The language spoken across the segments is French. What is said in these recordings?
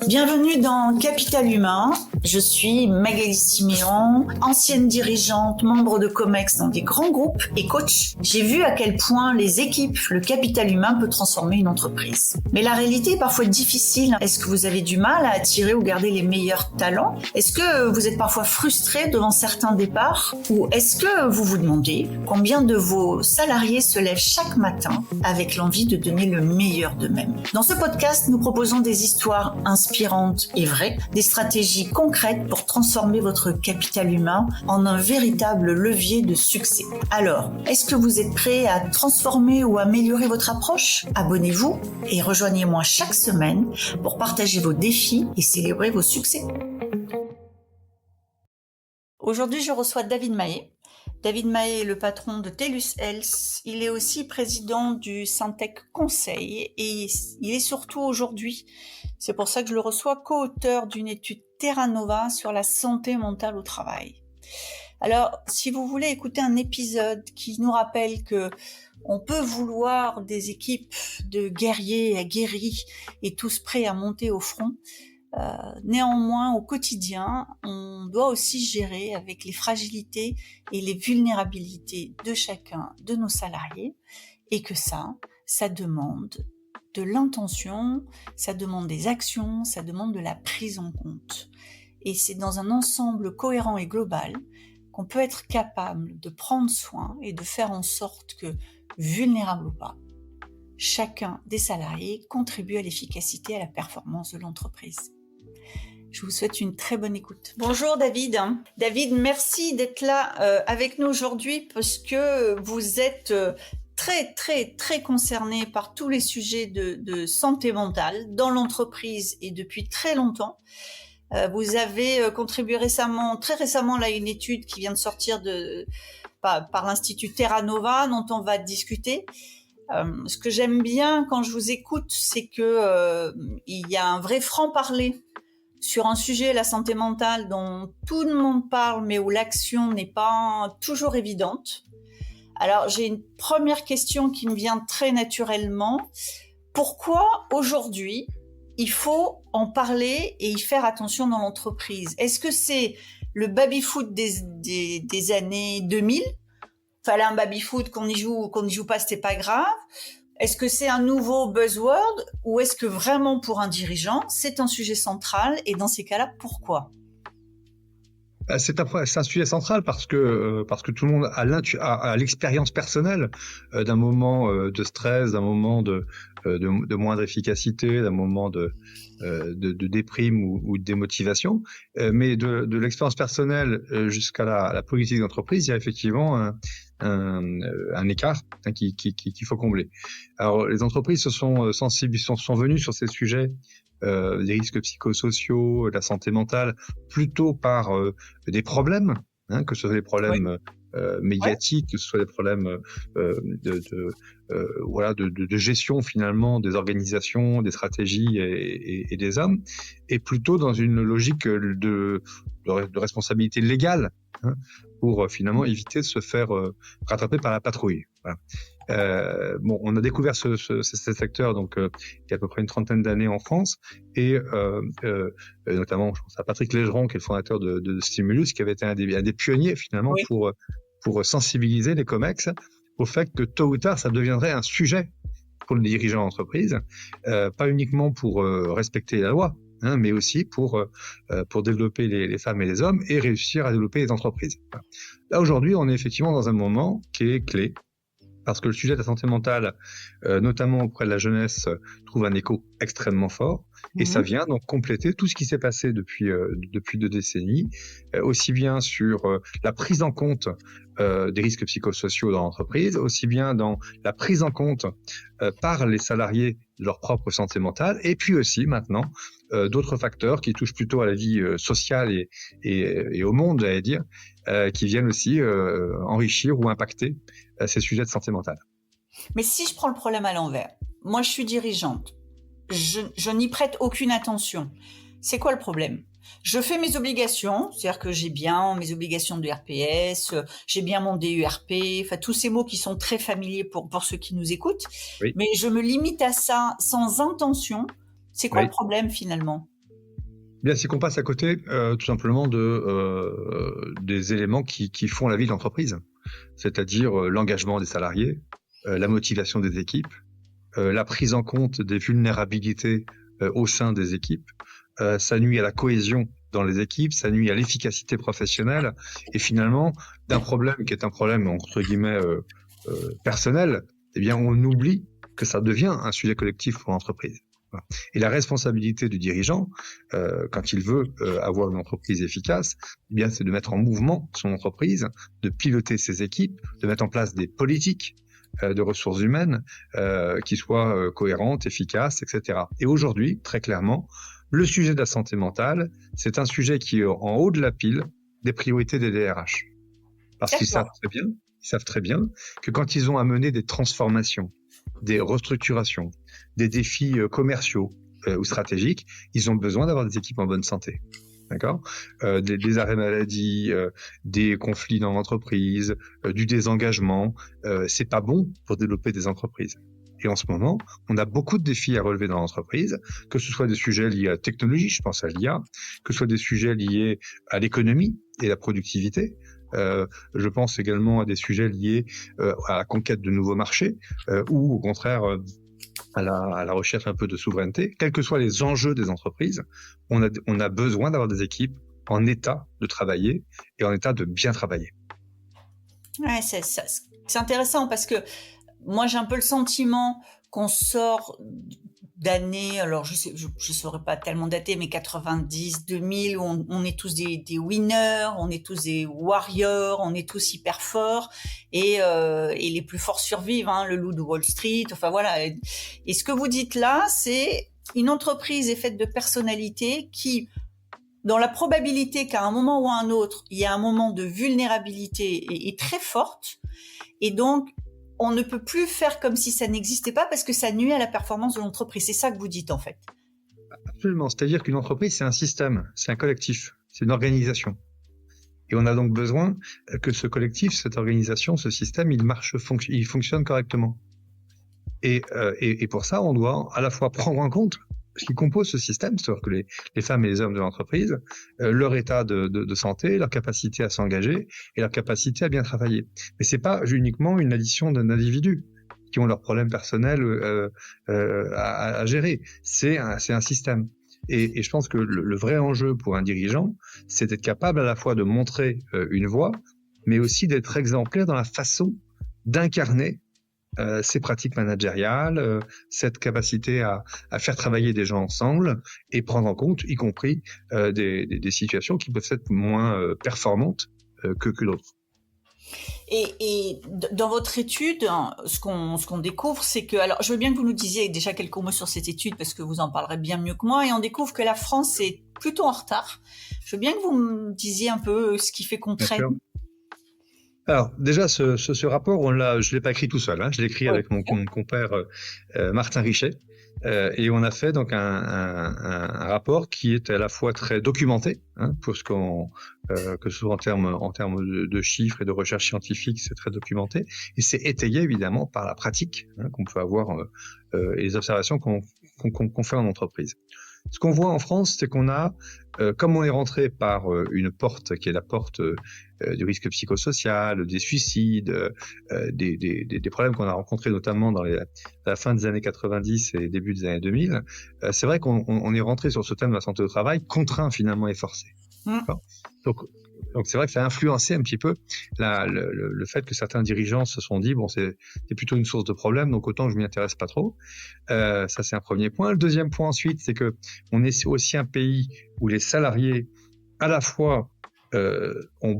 Bienvenue dans Capital Humain. Je suis Magali Siméon, ancienne dirigeante, membre de Comex dans des grands groupes et coach. J'ai vu à quel point les équipes, le capital humain peut transformer une entreprise. Mais la réalité est parfois difficile. Est-ce que vous avez du mal à attirer ou garder les meilleurs talents? Est-ce que vous êtes parfois frustré devant certains départs? Ou est-ce que vous vous demandez combien de vos salariés se lèvent chaque matin avec l'envie de donner le meilleur d'eux-mêmes? Dans ce podcast, nous proposons des histoires inspirantes et vraies, des stratégies concrètes pour transformer votre capital humain en un véritable levier de succès. Alors, est-ce que vous êtes prêt à transformer ou améliorer votre approche? Abonnez-vous et rejoignez-moi chaque semaine pour partager vos défis et célébrer vos succès. Aujourd'hui, je reçois David Mahé. David Mahé est le patron de TELUS Health. Il est aussi président du Syntec Conseil et il est surtout aujourd'hui, c'est pour ça que je le reçois, co-auteur d'une étude Terra Nova sur la santé mentale au travail. Alors, si vous voulez écouter un épisode qui nous rappelle que on peut vouloir des équipes de guerriers aguerris et tous prêts à monter au front, néanmoins, au quotidien, on doit aussi gérer avec les fragilités et les vulnérabilités de chacun de nos salariés et que ça demande de l'intention, ça demande des actions, ça demande de la prise en compte. Et c'est dans un ensemble cohérent et global qu'on peut être capable de prendre soin et de faire en sorte que, vulnérable ou pas, chacun des salariés contribue à l'efficacité et à la performance de l'entreprise. Je vous souhaite une très bonne écoute. Bonjour David. David, merci d'être là avec nous aujourd'hui parce que vous êtes très concerné par tous les sujets de santé mentale dans l'entreprise et depuis très longtemps. Vous avez contribué très récemment à une étude qui vient de sortir par l'Institut Terra Nova dont on va discuter. Ce que j'aime bien quand je vous écoute, c'est que il y a un vrai franc-parler sur un sujet, la santé mentale, dont tout le monde parle, mais où l'action n'est pas toujours évidente. Alors, j'ai une première question qui me vient très naturellement. Pourquoi, aujourd'hui, il faut en parler et y faire attention dans l'entreprise? Est-ce que c'est le baby-foot des années 2000? Fallait un baby-foot qu'on y joue pas, c'était pas grave. Est-ce que c'est un nouveau buzzword ou est-ce que vraiment pour un dirigeant, c'est un sujet central et dans ces cas-là, pourquoi? C'est un sujet central parce que tout le monde a l'expérience personnelle d'un moment de stress, d'un moment de moindre efficacité, d'un moment de déprime ou de démotivation. Mais de l'expérience personnelle jusqu'à la politique d'entreprise, il y a effectivement un écart qu'il faut combler. Alors les entreprises sont venues sur ces sujets des risques psychosociaux, la santé mentale, plutôt par des problèmes, que ce soit des problèmes médiatiques, que ce soit des problèmes de gestion finalement des organisations, des stratégies et des hommes, et plutôt dans une logique de responsabilité légale, pour finalement éviter de se faire rattraper par la patrouille. Voilà. On a découvert ce secteur donc il y a à peu près une trentaine d'années en France et notamment je pense à Patrick Légeron qui est le fondateur de Stimulus, qui avait été un des pionniers finalement pour sensibiliser les COMEX au fait que tôt ou tard ça deviendrait un sujet pour les dirigeants d'entreprise, pas uniquement pour respecter la loi, mais aussi pour développer les femmes et les hommes et réussir à développer les entreprises. Là aujourd'hui on est effectivement dans un moment qui est clé, parce que le sujet de la santé mentale, notamment auprès de la jeunesse, trouve un écho extrêmement fort. Et ça vient donc compléter tout ce qui s'est passé depuis 2 décennies, aussi bien sur la prise en compte des risques psychosociaux dans l'entreprise, aussi bien dans la prise en compte par les salariés de leur propre santé mentale, et puis aussi maintenant d'autres facteurs qui touchent plutôt à la vie sociale et au monde, j'allais dire, qui viennent aussi enrichir ou impacter ces sujets de santé mentale. Mais si je prends le problème à l'envers, moi je suis dirigeante, je n'y prête aucune attention. C'est quoi le problème? Je fais mes obligations, c'est-à-dire que j'ai bien mes obligations de RPS, j'ai bien mon DURP, enfin tous ces mots qui sont très familiers pour ceux qui nous écoutent, mais je me limite à ça sans intention. C'est quoi le problème finalement? Bien, c'est qu'on passe à côté tout simplement des éléments qui font la vie de l'entreprise, c'est-à-dire l'engagement des salariés, la motivation des équipes, la prise en compte des vulnérabilités au sein des équipes. Ça nuit à la cohésion dans les équipes, ça nuit à l'efficacité professionnelle, et finalement, d'un problème qui est un problème entre guillemets personnel, eh bien, on oublie que ça devient un sujet collectif pour l'entreprise. Voilà. Et la responsabilité du dirigeant, quand il veut avoir une entreprise efficace, eh bien, c'est de mettre en mouvement son entreprise, de piloter ses équipes, de mettre en place des politiques de ressources humaines qui soient cohérentes, efficaces, etc. Et aujourd'hui, très clairement, le sujet de la santé mentale, c'est un sujet qui est en haut de la pile des priorités des DRH. Parce qu'ils savent très bien que quand ils ont à mener des transformations, des restructurations, des défis commerciaux ou stratégiques, ils ont besoin d'avoir des équipes en bonne santé. D'accord, des arrêts maladie, des conflits dans l'entreprise, du désengagement, c'est pas bon pour développer des entreprises. Et en ce moment, on a beaucoup de défis à relever dans l'entreprise, que ce soit des sujets liés à la technologie, je pense à l'IA, que ce soit des sujets liés à l'économie et la productivité. Je pense également à des sujets liés à la conquête de nouveaux marchés, ou au contraire à la recherche un peu de souveraineté. Quels que soient les enjeux des entreprises, on a besoin d'avoir des équipes en état de travailler et en état de bien travailler. Ouais, c'est intéressant parce que moi j'ai un peu le sentiment qu'on sort d'années, alors je saurais pas tellement dater, mais 90, 2000, où on est tous des winners, on est tous des warriors, on est tous hyper forts, et les plus forts survivent, hein, le loup de Wall Street, enfin voilà. Et ce que vous dites là, c'est une entreprise est faite de personnalités qui, dans la probabilité qu'à un moment ou à un autre, il y a un moment de vulnérabilité est très forte, et donc on ne peut plus faire comme si ça n'existait pas parce que ça nuit à la performance de l'entreprise. C'est ça que vous dites en fait. Absolument, c'est-à-dire qu'une entreprise, c'est un système, c'est un collectif, c'est une organisation. Et on a donc besoin que ce collectif, cette organisation, ce système, il fonctionne correctement. Et pour ça, on doit à la fois prendre en compte ce qui compose ce système, c'est-à-dire que les femmes et les hommes de l'entreprise, leur état de santé, leur capacité à s'engager et leur capacité à bien travailler. Mais c'est pas uniquement une addition d'individus qui ont leurs problèmes personnels à gérer. C'est un système. Et je pense que le vrai enjeu pour un dirigeant, c'est d'être capable à la fois de montrer une voie, mais aussi d'être exemplaire dans la façon d'incarner ces pratiques managériales, cette capacité à faire travailler des gens ensemble et prendre en compte, y compris des situations qui peuvent être moins performantes que d'autres. Et dans votre étude, ce qu'on découvre, c'est que, alors je veux bien que vous nous disiez déjà quelques mots sur cette étude parce que vous en parlerez bien mieux que moi, et on découvre que la France est plutôt en retard. Je veux bien que vous me disiez un peu ce qui fait qu'on traîne. Alors déjà, ce rapport, je l'ai pas écrit tout seul, hein, je l'ai écrit avec mon compère Martin Richet, et on a fait donc un rapport qui est à la fois très documenté, hein, pour que ce soit en termes de chiffres et de recherche scientifique, c'est très documenté, et c'est étayé évidemment par la pratique, hein, qu'on peut avoir et les observations qu'on fait en entreprise. Ce qu'on voit en France, c'est qu'on a, comme on est rentré par une porte qui est la porte du risque psychosocial, des suicides, des problèmes qu'on a rencontrés notamment à la fin des années 90 et début des années 2000, c'est vrai qu'on est rentré sur ce thème de la santé au travail contraint finalement et forcé. Donc c'est vrai que ça a influencé un petit peu le fait que certains dirigeants se sont dit bon, c'est plutôt une source de problème, donc autant je m'y intéresse pas trop. Ça c'est un premier point. Le deuxième point ensuite, c'est que on est aussi un pays où les salariés à la fois ont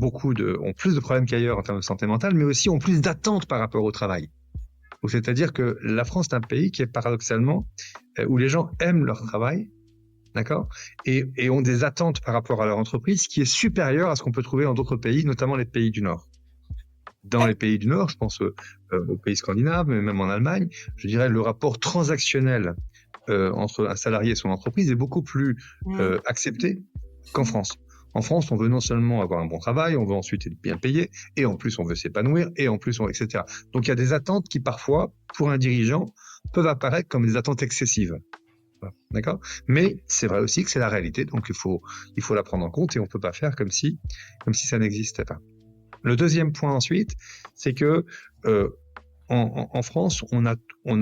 plus de problèmes qu'ailleurs en termes de santé mentale, mais aussi ont plus d'attentes par rapport au travail. Donc c'est-à-dire que la France est un pays qui est paradoxalement où les gens aiment leur travail. D'accord, et ont des attentes par rapport à leur entreprise qui est supérieure à ce qu'on peut trouver dans d'autres pays, notamment les pays du Nord. Dans les pays du Nord, je pense aux pays scandinaves, mais même en Allemagne, je dirais le rapport transactionnel entre un salarié et son entreprise est beaucoup plus accepté qu'en France. En France, on veut non seulement avoir un bon travail, on veut ensuite être bien payé, et en plus on veut s'épanouir, et en plus etc. Donc il y a des attentes qui parfois, pour un dirigeant, peuvent apparaître comme des attentes excessives. D'accord? Mais c'est vrai aussi que c'est la réalité, donc il faut la prendre en compte et on peut pas faire comme si ça n'existait pas. Le deuxième point ensuite, c'est que en France, on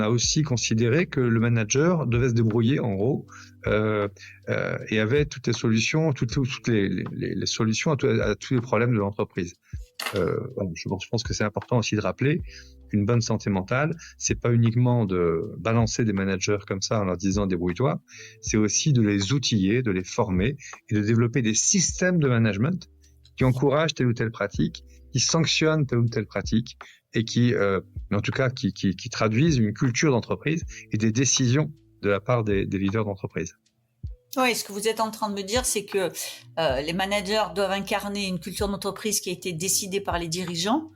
a aussi considéré que le manager devait se débrouiller, en gros, et avait toutes les solutions, toutes les solutions à tous les problèmes de l'entreprise. Je pense que c'est important aussi de rappeler qu'une bonne santé mentale, c'est pas uniquement de balancer des managers comme ça en leur disant débrouille-toi, c'est aussi de les outiller, de les former et de développer des systèmes de management qui encouragent telle ou telle pratique, qui sanctionnent telle ou telle pratique et mais en tout cas, qui traduisent une culture d'entreprise et des décisions de la part des leaders d'entreprise. Oui, ce que vous êtes en train de me dire, c'est que les managers doivent incarner une culture d'entreprise qui a été décidée par les dirigeants,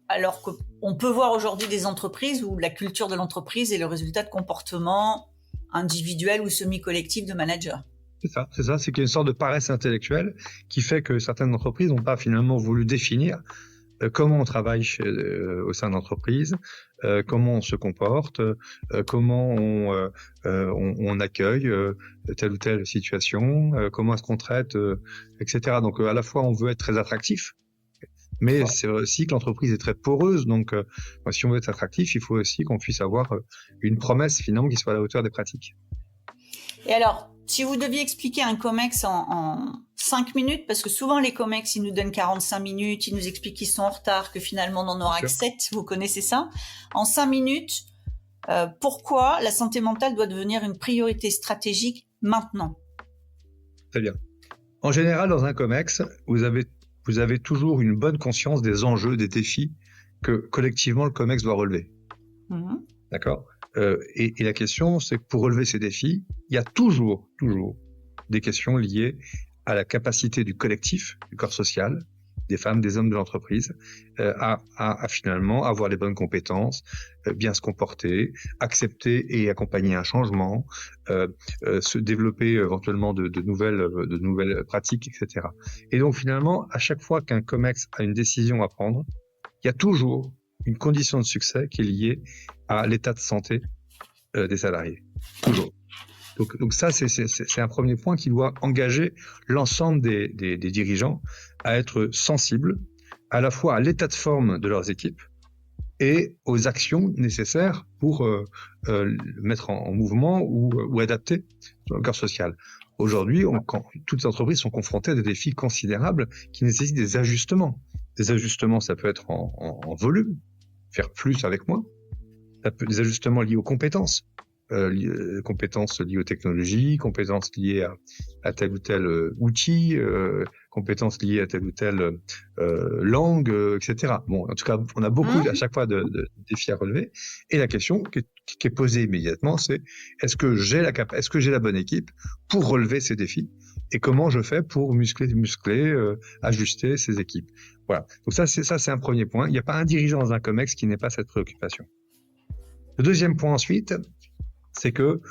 alors qu'on peut voir aujourd'hui des entreprises où la culture de l'entreprise est le résultat de comportements individuels ou semi-collectifs de managers. C'est ça, c'est qu'il y a une sorte de paresse intellectuelle qui fait que certaines entreprises n'ont pas finalement voulu définir comment on travaille au sein de l'entreprise, comment on se comporte, comment on accueille telle ou telle situation, comment est-ce qu'on traite, etc. Donc à la fois on veut être très attractif, mais c'est aussi que l'entreprise est très poreuse. Donc si on veut être attractif, il faut aussi qu'on puisse avoir une promesse finalement qui soit à la hauteur des pratiques. Et alors, si vous deviez expliquer un COMEX en 5 minutes, parce que souvent les COMEX, ils nous donnent 45 minutes, ils nous expliquent qu'ils sont en retard, que finalement on n'en aura que 7, vous connaissez ça. En 5 minutes, pourquoi la santé mentale doit devenir une priorité stratégique maintenant? Très bien. En général, dans un COMEX, vous avez toujours une bonne conscience des enjeux, des défis que collectivement le COMEX doit relever. D'accord? Et la question, c'est que pour relever ces défis, il y a toujours des questions liées à la capacité du collectif, du corps social, des femmes, des hommes de l'entreprise, à finalement avoir les bonnes compétences, bien se comporter, accepter et accompagner un changement, se développer éventuellement de nouvelles pratiques, etc. Et donc finalement, à chaque fois qu'un COMEX a une décision à prendre, il y a toujours une condition de succès qui est liée à l'état de santé des salariés. Toujours. Donc ça, c'est un premier point qui doit engager l'ensemble des dirigeants à être sensibles à la fois à l'état de forme de leurs équipes et aux actions nécessaires pour mettre en mouvement ou adapter le corps social. Aujourd'hui, toutes les entreprises sont confrontées à des défis considérables qui nécessitent des ajustements. Des ajustements, ça peut être en volume, faire plus avec moins. Ça peut des ajustements liés aux compétences. Compétences liées aux technologies, compétences liées à tel ou tel outil, compétences liées à telle ou telle langue, etc. Bon, en tout cas, on a beaucoup à chaque fois de défis à relever. Et la question qui est posée immédiatement, c'est est-ce que j'ai la bonne équipe pour relever ces défis et comment je fais pour muscler, ajuster ces équipes. Voilà. Donc ça, c'est un premier point. Il n'y a pas un dirigeant dans un COMEX qui n'ait pas cette préoccupation. Le deuxième point ensuite, c'est que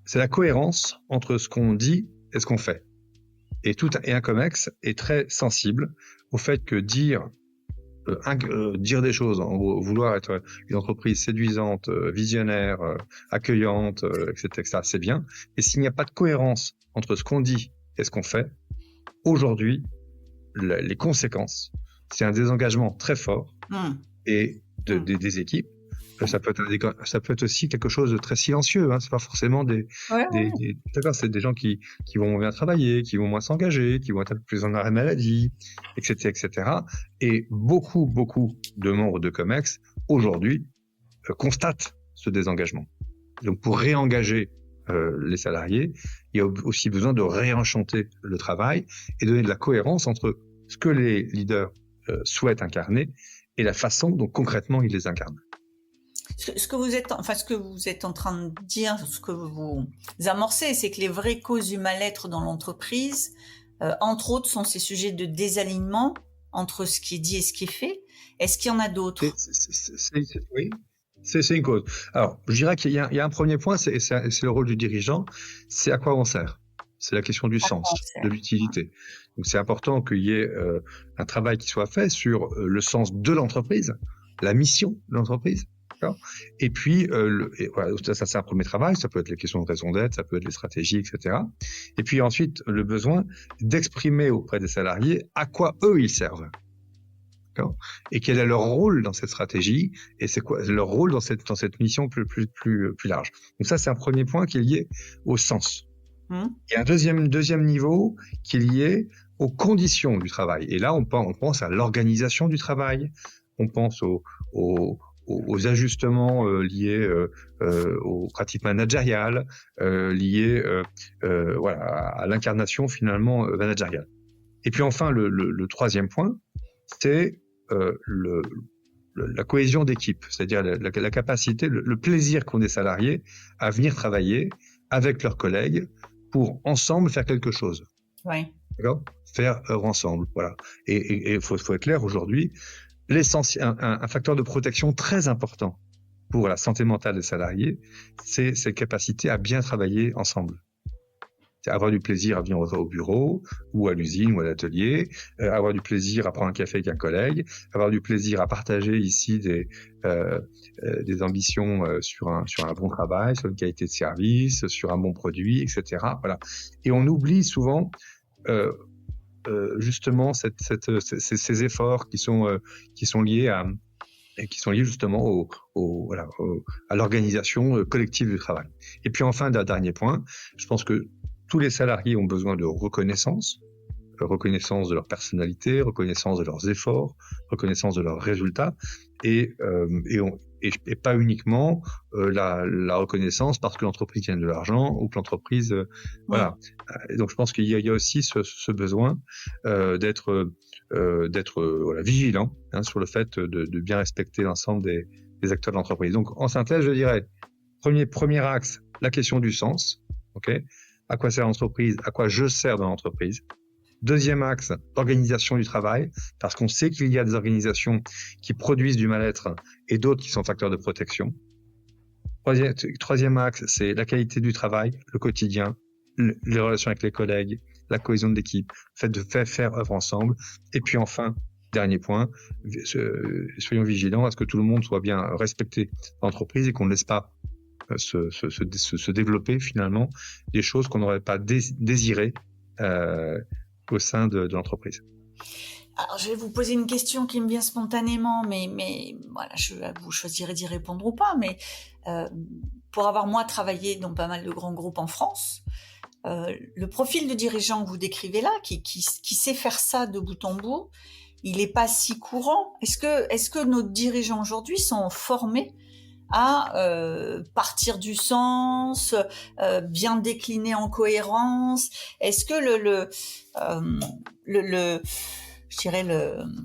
c'est la cohérence entre ce qu'on dit et ce qu'on fait. Et un COMEX est très sensible au fait que dire des choses, en gros, vouloir être une entreprise séduisante, visionnaire, accueillante, etc., c'est bien. Et s'il n'y a pas de cohérence entre ce qu'on dit et ce qu'on fait, aujourd'hui, les conséquences, c'est un désengagement très fort et des équipes. Ça peut être aussi quelque chose de très silencieux. Hein. C'est pas forcément d'accord, c'est des gens qui vont bien travailler, qui vont moins s'engager, qui vont être un peu plus en arrêt maladie, etc., etc. Et beaucoup de membres de COMEX aujourd'hui constatent ce désengagement. Donc pour réengager les salariés, il y a aussi besoin de réenchanter le travail et donner de la cohérence entre ce que les leaders souhaitent incarner et la façon dont concrètement ils les incarnent. Ce que vous êtes en train de dire, ce que vous amorcez, c'est que les vraies causes du mal-être dans l'entreprise, entre autres, sont ces sujets de désalignement entre ce qui est dit et ce qui est fait. Est-ce qu'il y en a d'autres? Oui, c'est une cause. Alors, je dirais qu'il y a un premier point, c'est le rôle du dirigeant, c'est à quoi on sert. C'est la question du sens, de l'utilité. Donc, c'est important qu'il y ait un travail qui soit fait sur le sens de l'entreprise, la mission de l'entreprise, D'accord. Et puis, voilà, ça c'est un premier travail, ça peut être les questions de raison d'être, ça peut être les stratégies, etc. Et puis ensuite, le besoin d'exprimer auprès des salariés à quoi eux ils servent. D'accord. Et quel est leur rôle dans cette stratégie, et c'est quoi leur rôle dans cette mission plus large. Donc ça, c'est un premier point qui est lié au sens. Il y a un deuxième niveau qui est lié aux conditions du travail. Et là, on pense à l'organisation du travail, on pense aux ajustements liés aux pratiques managériales, liés voilà, à l'incarnation finalement managériale. Et puis enfin, le troisième point, c'est la cohésion d'équipe, c'est-à-dire la capacité, le plaisir qu'ont des salariés à venir travailler avec leurs collègues pour ensemble faire quelque chose. Oui. D'accord ? Faire œuvre ensemble, voilà. Et faut être clair, aujourd'hui, un facteur de protection très important pour la santé mentale des salariés, c'est cette capacité à bien travailler ensemble. C'est avoir du plaisir à venir au bureau, ou à l'usine, ou à l'atelier, avoir du plaisir à prendre un café avec un collègue, avoir du plaisir à partager ici des ambitions sur un bon travail, sur une qualité de service, sur un bon produit, etc. Voilà. Et on oublie souvent justement ces efforts qui sont liés justement à l'organisation collective du travail. Et puis enfin, d'un dernier point, je pense que tous les salariés ont besoin de reconnaissance de leur personnalité, reconnaissance de leurs efforts, reconnaissance de leurs résultats, et pas uniquement la reconnaissance parce que l'entreprise gagne de l'argent ou que l'entreprise voilà. Donc je pense qu'il y a aussi ce besoin d'être voilà, vigilant sur le fait de bien respecter l'ensemble des acteurs de l'entreprise. Donc en synthèse, je dirais premier axe, la question du sens, ok, à quoi sert l'entreprise, à quoi je sers dans l'entreprise. Deuxième axe, l'organisation du travail, parce qu'on sait qu'il y a des organisations qui produisent du mal-être et d'autres qui sont facteurs de protection. Troisième axe, c'est la qualité du travail, le quotidien, les relations avec les collègues, la cohésion de l'équipe, le fait de faire œuvre ensemble. Et puis enfin, dernier point, soyons vigilants à ce que tout le monde soit bien respecté dans l'entreprise et qu'on ne laisse pas se développer finalement des choses qu'on n'aurait pas désirées au sein de l'entreprise. Alors, je vais vous poser une question qui me vient spontanément, mais voilà, vous choisirez d'y répondre ou pas. Mais pour avoir moi travaillé dans pas mal de grands groupes en France, le profil de dirigeant que vous décrivez là, qui sait faire ça de bout en bout, il n'est pas si courant. Est-ce que nos dirigeants aujourd'hui sont formés à partir du sens, bien décliner en cohérence? Est-ce que je dirais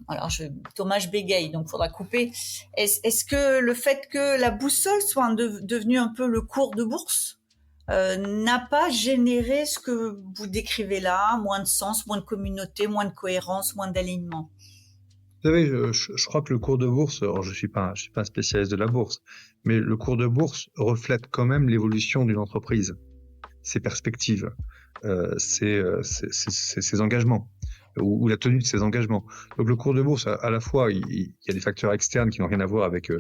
alors Thomas je bégaye, donc faudra couper. Est-ce que le fait que la boussole soit devenue un peu le cours de bourse n'a pas généré ce que vous décrivez là, moins de sens, moins de communauté, moins de cohérence, moins d'alignement? Vous savez, je crois que le cours de bourse, alors je suis pas un spécialiste de la bourse, mais le cours de bourse reflète quand même l'évolution d'une entreprise, ses perspectives, ses engagements, ou la tenue de ses engagements. Donc le cours de bourse, à la fois, il y a des facteurs externes qui n'ont rien à voir avec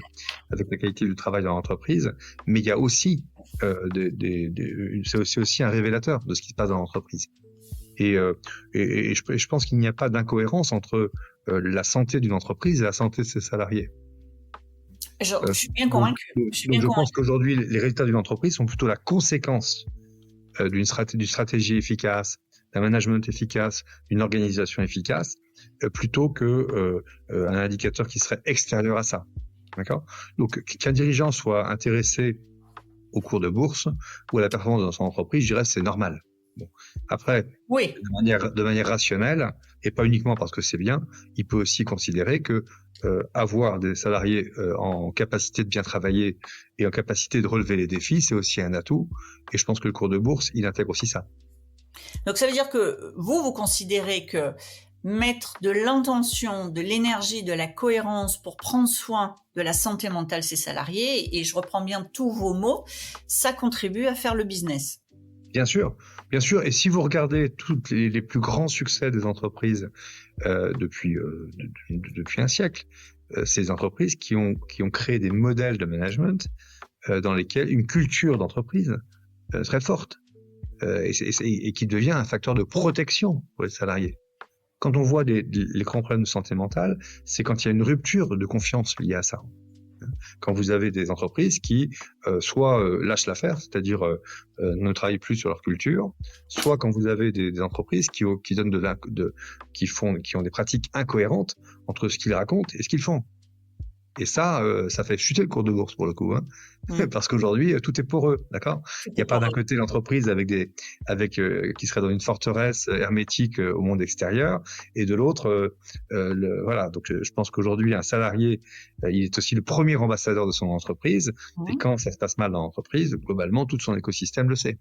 la qualité du travail dans l'entreprise, mais il y a aussi c'est aussi un révélateur de ce qui se passe dans l'entreprise. Et je pense qu'il n'y a pas d'incohérence entre la santé d'une entreprise et la santé de ses salariés. Je suis bien convaincu. Je pense qu'aujourd'hui, les résultats d'une entreprise sont plutôt la conséquence d'une stratégie efficace, d'un management efficace, d'une organisation efficace, plutôt que un indicateur qui serait extérieur à ça. D'accord ? Donc, qu'un dirigeant soit intéressé au cours de bourse ou à la performance de son entreprise, je dirais c'est normal. Bon. Après, oui, de manière rationnelle, et pas uniquement parce que c'est bien, il peut aussi considérer que avoir des salariés en capacité de bien travailler et en capacité de relever les défis, c'est aussi un atout. Et je pense que le cours de bourse, il intègre aussi ça. Donc ça veut dire que vous considérez que mettre de l'intention, de l'énergie, de la cohérence pour prendre soin de la santé mentale de ses salariés, et je reprends bien tous vos mots, ça contribue à faire le business. Bien sûr. Et si vous regardez tous les plus grands succès des entreprises depuis un siècle, ces entreprises qui ont créé des modèles de management dans lesquels une culture d'entreprise très forte et qui devient un facteur de protection pour les salariés. Quand on voit les grands problèmes de santé mentale, c'est quand il y a une rupture de confiance liée à ça. Quand vous avez des entreprises qui soit lâchent l'affaire, c'est-à-dire ne travaillent plus sur leur culture, soit quand vous avez des entreprises qui donnent qui ont des pratiques incohérentes entre ce qu'ils racontent et ce qu'ils font. Et ça fait chuter le cours de bourse pour le coup, parce qu'aujourd'hui tout est poreux, d'accord. Il n'y a pas d'un côté l'entreprise qui serait dans une forteresse hermétique au monde extérieur, et de l'autre, voilà. Donc je pense qu'aujourd'hui un salarié, il est aussi le premier ambassadeur de son entreprise, et quand ça se passe mal dans l'entreprise, globalement tout son écosystème le sait.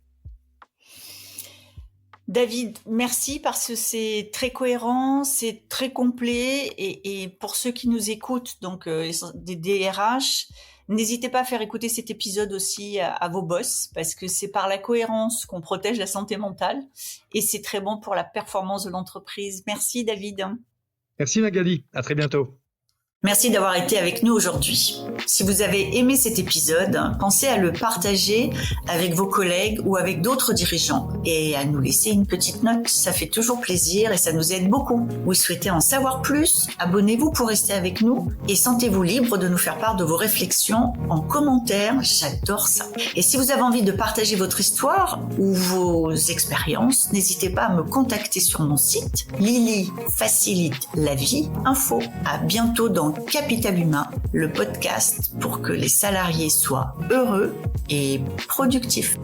David, merci parce que c'est très cohérent, c'est très complet et pour ceux qui nous écoutent, donc des DRH, n'hésitez pas à faire écouter cet épisode aussi à vos boss parce que c'est par la cohérence qu'on protège la santé mentale et c'est très bon pour la performance de l'entreprise. Merci David. Merci Magali, à très bientôt. Merci d'avoir été avec nous aujourd'hui. Si vous avez aimé cet épisode, pensez à le partager avec vos collègues ou avec d'autres dirigeants et à nous laisser une petite note. Ça fait toujours plaisir et ça nous aide beaucoup. Vous souhaitez en savoir plus? Abonnez-vous pour rester avec nous et sentez-vous libre de nous faire part de vos réflexions en commentaire. J'adore ça. Et si vous avez envie de partager votre histoire ou vos expériences, n'hésitez pas à me contacter sur mon site Lily facilite la vie info. À bientôt dans Capital Humain, le podcast pour que les salariés soient heureux et productifs.